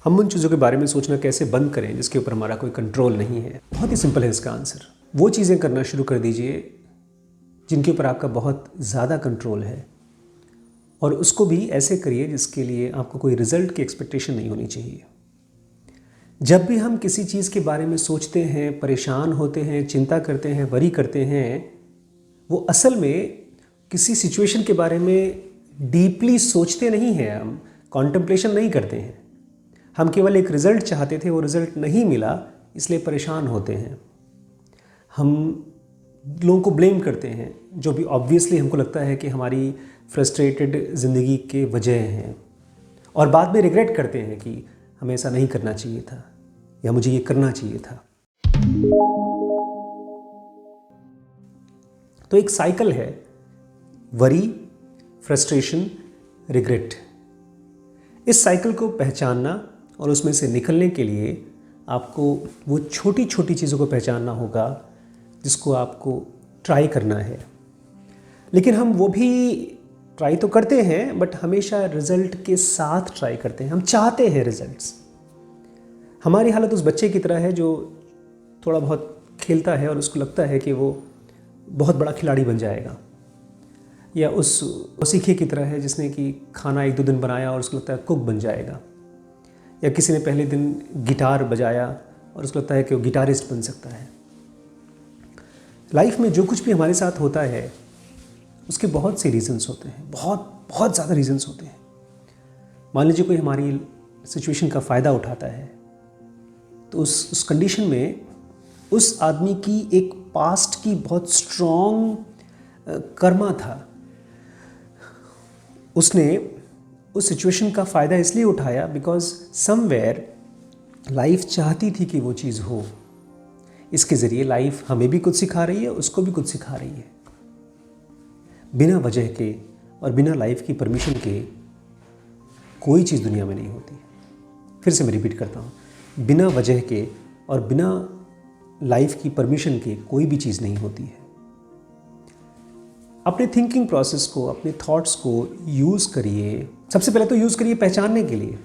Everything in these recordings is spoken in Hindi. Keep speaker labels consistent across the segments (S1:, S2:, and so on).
S1: हम उन चीज़ों के बारे में सोचना कैसे बंद करें जिसके ऊपर हमारा कोई कंट्रोल नहीं है? बहुत ही सिंपल है इसका आंसर। वो चीज़ें करना शुरू कर दीजिए जिनके ऊपर आपका बहुत ज़्यादा कंट्रोल है, और उसको भी ऐसे करिए जिसके लिए आपको कोई रिजल्ट की एक्सपेक्टेशन नहीं होनी चाहिए। जब भी हम किसी चीज़ के बारे में सोचते हैं, परेशान होते हैं, चिंता करते हैं, वरी करते हैं, वो असल में किसी सिचुएशन के बारे में डीपली सोचते नहीं हैं, हम कॉन्टेम्पलेशन नहीं करते हैं। हम केवल एक रिज़ल्ट चाहते थे, वो रिज़ल्ट नहीं मिला इसलिए परेशान होते हैं। हम लोगों को ब्लेम करते हैं, जो भी ऑब्वियसली हमको लगता है कि हमारी फ्रस्ट्रेटेड ज़िंदगी के वजह हैं, और बाद में रिग्रेट करते हैं कि हमें ऐसा नहीं करना चाहिए था या मुझे ये करना चाहिए था। तो एक साइकिल है, वरी, फ्रस्ट्रेशन, रिग्रेट। इस साइकिल को पहचानना और उसमें से निकलने के लिए आपको वो छोटी छोटी चीज़ों को पहचानना होगा जिसको आपको ट्राई करना है। लेकिन हम वो भी ट्राई तो करते हैं, बट हमेशा रिज़ल्ट के साथ ट्राई करते हैं। हम चाहते हैं रिज़ल्ट्स। हमारी हालत उस बच्चे की तरह है जो थोड़ा बहुत खेलता है और उसको लगता है कि वो बहुत बड़ा खिलाड़ी बन जाएगा, या उस सीखे की तरह है जिसने कि खाना 1-2 दिन बनाया और उसको लगता है कुक बन जाएगा, या किसी ने पहले दिन गिटार बजाया और उसको लगता है कि वो गिटारिस्ट बन सकता है। लाइफ में जो कुछ भी हमारे साथ होता है उसके बहुत से रीज़न्स होते हैं, बहुत बहुत ज़्यादा रीज़न्स होते हैं। मान लीजिए कोई हमारी सिचुएशन का फ़ायदा उठाता है, तो उस कंडीशन में उस आदमी की एक पास्ट की बहुत स्ट्रॉन्ग कर्मा था। उसने उस सिचुएशन का फ़ायदा इसलिए उठाया बिकॉज समवेयर लाइफ चाहती थी कि वो चीज़ हो। इसके ज़रिए लाइफ हमें भी कुछ सिखा रही है, उसको भी कुछ सिखा रही है। बिना वजह के और बिना लाइफ की परमिशन के कोई चीज़ दुनिया में नहीं होती। फिर से मैं रिपीट करता हूँ, बिना वजह के और बिना लाइफ की परमिशन के कोई भी चीज़ नहीं होती है। अपने थिंकिंग प्रोसेस को, अपने थॉट्स को यूज़ करिए। सबसे पहले तो यूज़ करिए पहचानने के लिए।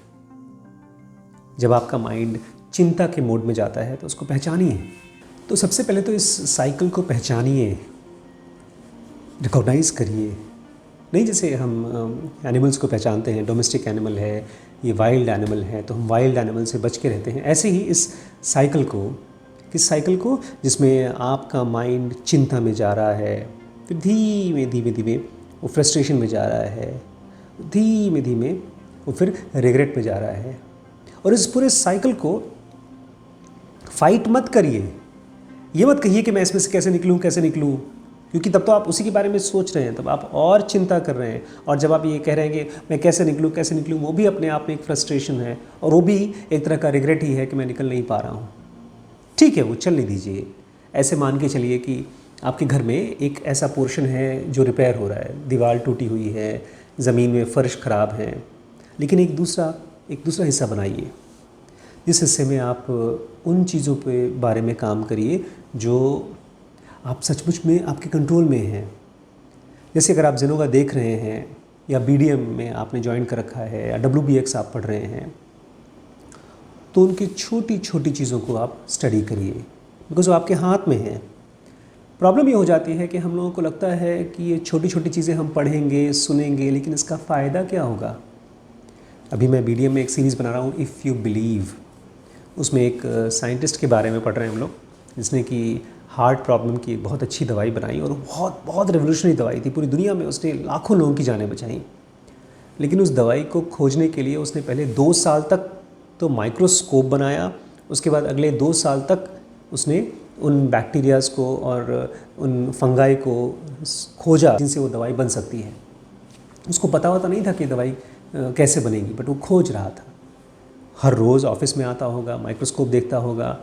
S1: जब आपका माइंड चिंता के मोड में जाता है तो उसको पहचानिए। तो सबसे पहले तो इस साइकिल को पहचानिए, रिकॉग्नाइज़ करिए। नहीं जैसे हम एनिमल्स को पहचानते हैं, डोमेस्टिक एनिमल है, ये वाइल्ड एनिमल है, तो हम वाइल्ड एनिमल से बच के रहते हैं। ऐसे ही इस साइकिल को, किस साइकिल को, जिसमें आपका माइंड चिंता में जा रहा है, फिर धीमे धीमे धीमे वो फ्रस्ट्रेशन में जा रहा है, धीमे धीमे वो फिर रिग्रेट में जा रहा है। और इस पूरे साइकिल को फाइट मत करिए। ये मत कहिए कि मैं इसमें से कैसे निकलूँ, क्योंकि तब तो आप उसी के बारे में सोच रहे हैं, तब आप और चिंता कर रहे हैं। और जब आप ये कह रहे हैं कि मैं कैसे निकलूँ, वो भी अपने आप में एक फ्रस्ट्रेशन है, और वो भी एक तरह का रिग्रेट ही है कि मैं निकल नहीं पा रहा हूँ। ठीक है, वो चलने दीजिए। ऐसे मान के चलिए कि आपके घर में एक ऐसा पोर्शन है जो रिपेयर हो रहा है, दीवार टूटी हुई है, ज़मीन में फ़र्श ख़राब है, लेकिन एक दूसरा हिस्सा बनाइए जिस हिस्से में आप उन चीज़ों के बारे में काम करिए जो आप सचमुच में आपके कंट्रोल में हैं। जैसे अगर आप ज़ेनोगा देख रहे हैं, या BDM में आपने ज्वाइन कर रखा है, या WBX आप पढ़ रहे हैं, तो उनकी छोटी छोटी चीज़ों को आप स्टडी करिए, बिकॉज वो आपके हाथ में है। प्रॉब्लम ये हो जाती है कि हम लोगों को लगता है कि ये छोटी छोटी चीज़ें हम पढ़ेंगे, सुनेंगे, लेकिन इसका फ़ायदा क्या होगा। अभी मैं BDM में एक सीरीज़ बना रहा हूँ, इफ़ यू बिलीव। उसमें एक साइंटिस्ट के बारे में पढ़ रहे हैं हम लोग, जिसने कि हार्ट प्रॉब्लम की बहुत अच्छी दवाई बनाई, और बहुत बहुत रेवोल्यूशनरी दवाई थी। पूरी दुनिया में उसने लाखों लोगों की जानें बचाई। लेकिन उस दवाई को खोजने के लिए उसने पहले 2 साल तक तो माइक्रोस्कोप बनाया, उसके बाद अगले 2 साल तक उसने उन बैक्टीरियाज़ को और उन फंगाई को खोजा जिनसे वो दवाई बन सकती है। उसको पता नहीं था कि दवाई कैसे बनेगी, बट वो खोज रहा था। हर रोज़ ऑफिस में आता होगा, माइक्रोस्कोप देखता होगा,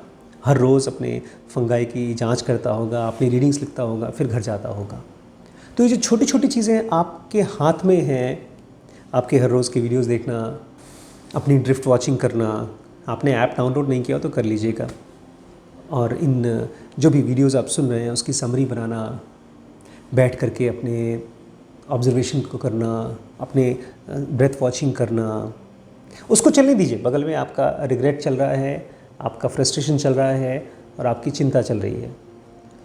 S1: हर रोज़ अपने फंगाई की जांच करता होगा, अपनी रीडिंग्स लिखता होगा, फिर घर जाता होगा। तो ये जो छोटी छोटी चीज़ें आपके हाथ में हैं, आपके हर रोज़ की वीडियोस देखना, अपनी ड्रिफ्ट वॉचिंग करना, आपने ऐप डाउनलोड नहीं किया तो कर लीजिएगा, और इन जो भी वीडियोस आप सुन रहे हैं उसकी समरी बनाना, बैठ करके अपने ऑब्जर्वेशन को करना, अपने ब्रेथ वॉचिंग करना, उसको चलने दीजिए, बगल में आपका रिग्रेट चल रहा है, आपका फ्रस्ट्रेशन चल रहा है और आपकी चिंता चल रही है,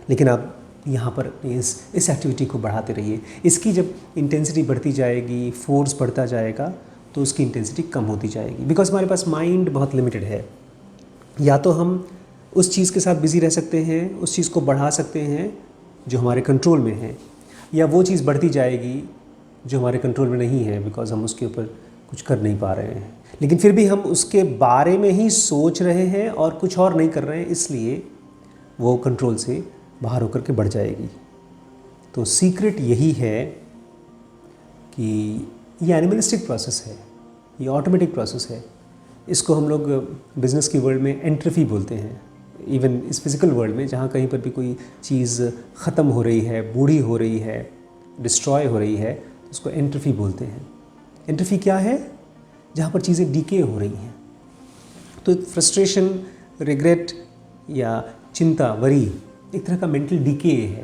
S1: लेकिन आप यहाँ पर इस एक्टिविटी को बढ़ाते रहिए। इसकी जब इंटेंसिटी बढ़ती जाएगी, फोर्स बढ़ता जाएगा, तो उसकी इंटेंसिटी कम होती जाएगी। बिकॉज हमारे पास माइंड बहुत लिमिटेड है। या तो हम उस चीज़ के साथ बिज़ी रह सकते हैं, उस चीज़ को बढ़ा सकते हैं जो हमारे कंट्रोल में है, या वो चीज़ बढ़ती जाएगी जो हमारे कंट्रोल में नहीं है, बिकॉज हम उसके ऊपर कुछ कर नहीं पा रहे हैं। लेकिन फिर भी हम उसके बारे में ही सोच रहे हैं और कुछ और नहीं कर रहे हैं, इसलिए वो कंट्रोल से बाहर होकर के बढ़ जाएगी। तो सीक्रेट यही है कि ये एनिमलिस्टिक प्रोसेस है, ये ऑटोमेटिक प्रोसेस है। इसको हम लोग बिज़नेस की वर्ल्ड में एंट्रोफी बोलते हैं। इवन इस फिज़िकल वर्ल्ड में जहाँ कहीं पर भी कोई चीज़ ख़त्म हो रही है, बूढ़ी हो रही है, डिस्ट्रॉय हो रही है, तो उसको एंट्रोफी बोलते हैं। एंट्रोफी क्या है? जहाँ पर चीज़ें डीके हो रही हैं। तो फ्रस्ट्रेशन, रिग्रेट या चिंता, वरी एक तरह का मेंटल डीके है।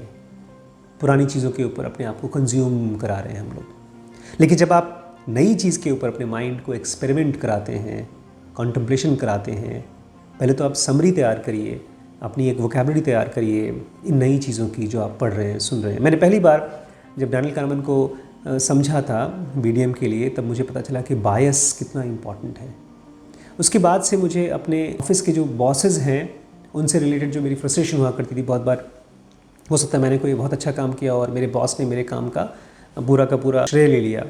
S1: पुरानी चीज़ों के ऊपर अपने आप को कंज्यूम करा रहे हैं हम लोग। लेकिन जब आप नई चीज़ के ऊपर अपने माइंड को एक्सपेरिमेंट कराते हैं, कॉन्टेम्पलेशन कराते हैं, पहले तो आप समरी तैयार करिए, अपनी एक वोकैबुलरी तैयार करिए इन नई चीज़ों की जो आप पढ़ रहे हैं, सुन रहे हैं। मैंने पहली बार जब डैनियल kahneman को समझा था BDM के लिए, तब मुझे पता चला कि बायस कितना इम्पॉर्टेंट है। उसके बाद से मुझे अपने ऑफिस के जो बॉसेस हैं उनसे रिलेटेड जो मेरी फ्रस्ट्रेशन हुआ करती थी, बहुत बार हो सकता है मैंने कोई बहुत अच्छा काम किया और मेरे बॉस ने मेरे काम का पूरा का पूरा श्रेय ले लिया,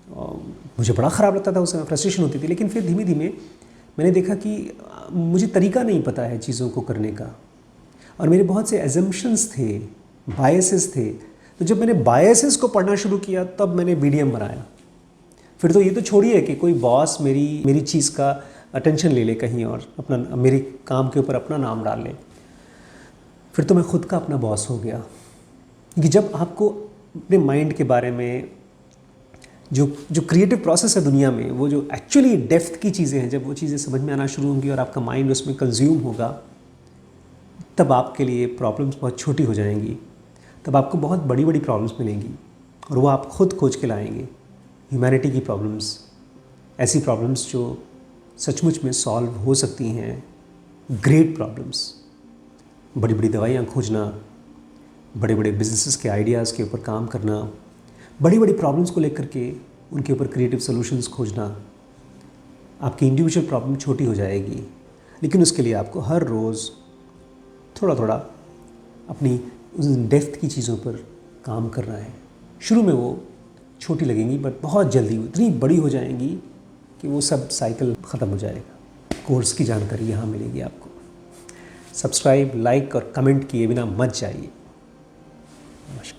S1: मुझे बड़ा ख़राब लगता था, उस समय फ्रस्ट्रेशन होती थी। लेकिन फिर धीमे धीमे मैंने देखा कि मुझे तरीका नहीं पता है चीज़ों को करने का, और मेरे बहुत से एजम्पशंस थे, बायसेस थे। तो जब मैंने बायसेस को पढ़ना शुरू किया तब मैंने BDM बनाया। फिर तो ये तो छोड़िए कि कोई बॉस मेरी चीज़ का अटेंशन ले ले कहीं और अपना मेरे काम के ऊपर अपना नाम डाल ले, फिर तो मैं खुद का अपना बॉस हो गया। क्योंकि जब आपको अपने माइंड के बारे में जो क्रिएटिव प्रोसेस है दुनिया में, वो जो एक्चुअली डेप्थ की चीज़ें हैं, जब वो चीज़ें समझ में आना शुरू होंगी और आपका माइंड उसमें कंज्यूम होगा, तब आपके लिए प्रॉब्लम्स बहुत छोटी हो जाएंगी। तब आपको बहुत बड़ी बड़ी प्रॉब्लम्स मिलेंगी और वो आप खुद खोज के लाएंगे। ह्यूमैनिटी की प्रॉब्लम्स, ऐसी प्रॉब्लम्स जो सचमुच में सॉल्व हो सकती हैं, ग्रेट प्रॉब्लम्स। बड़ी बड़ी दवाइयाँ खोजना, बड़े बड़े बिजनेसेस के आइडियाज़ के ऊपर काम करना, बड़ी बड़ी प्रॉब्लम्स को लेकर के उनके ऊपर क्रिएटिव सॉल्यूशंस खोजना। आपकी इंडिविजुअल प्रॉब्लम छोटी हो जाएगी, लेकिन उसके लिए आपको हर रोज़ थोड़ा थोड़ा अपनी उस डेप्थ की चीज़ों पर काम करना है। शुरू में वो छोटी लगेंगी, बट बहुत जल्दी इतनी बड़ी हो जाएंगी कि वो सब साइकिल ख़त्म हो जाएगा। कोर्स की जानकारी यहाँ मिलेगी आपको। सब्सक्राइब, लाइक और कमेंट किए बिना मत जाइए। नमस्कार।